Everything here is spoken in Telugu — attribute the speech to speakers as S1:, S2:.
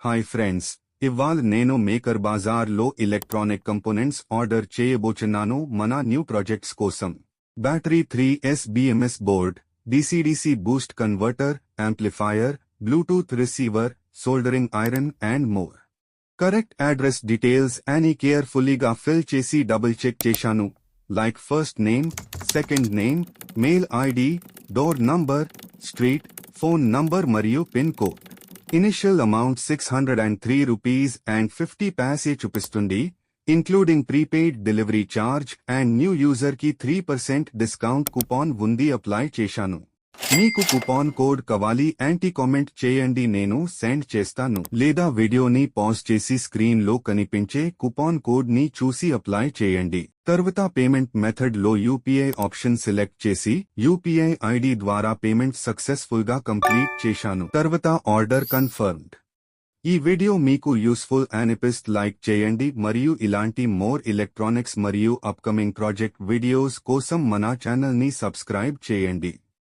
S1: హాయ్ ఫ్రెండ్స్, ఇవాళ నేను మేకర్ బాజార్ లో ఎలక్ట్రానిక్ కంపోనెంట్స్ ఆర్డర్ చేయబోచున్నాను మన న్యూ ప్రాజెక్ట్స్ కోసం. Battery 3S BMS board, DC-DC Boost converter, amplifier, Bluetooth receiver, soldering iron and more. Correct address details అని కేర్ఫుల్లీగా ఫిల్ చేసి డబుల్ చెక్ చేశాను. Like first name, second name, mail ID, door number, street, phone number మరియు పిన్ కోడ్. ఇనిషియల్ అమౌంట్ ₹603.50 చూపిస్తుంది, including prepaid delivery charge and new user కి 3% డిస్కౌంట్ కూపాన్ ఉంది. అప్లై చేశాను. మీకు కూపాన్ కోడ్ కావాలి అంటే కామెంట్ చేయండి, నేను సెండ్ చేస్తాను. లేదా వీడియోని పాజ్ చేసి స్క్రీన్ లో కనిపించే కూపాన్ కోడ్ ని చూసి అప్లై చేయండి. తర్వాత పేమెంట్ మెథడ్ లో యూపీఐ ఆప్షన్ సెలెక్ట్ చేసి యూపీఐ ఐడి ద్వారా పేమెంట్ సక్సెస్ఫుల్ గా కంప్లీట్ చేశాను. తర్వాత ఆర్డర్ కన్ఫర్మ్డ్. ఈ వీడియో మీకు యూస్ఫుల్ అనిపిస్తే లైక్ చేయండి మరియు ఇలాంటి మోర్ ఎలక్ట్రానిక్స్ మరియు అప్కమింగ్ ప్రాజెక్ట్ వీడియోస్ కోసం మన ఛానల్ ని సబ్స్క్రైబ్ చేయండి.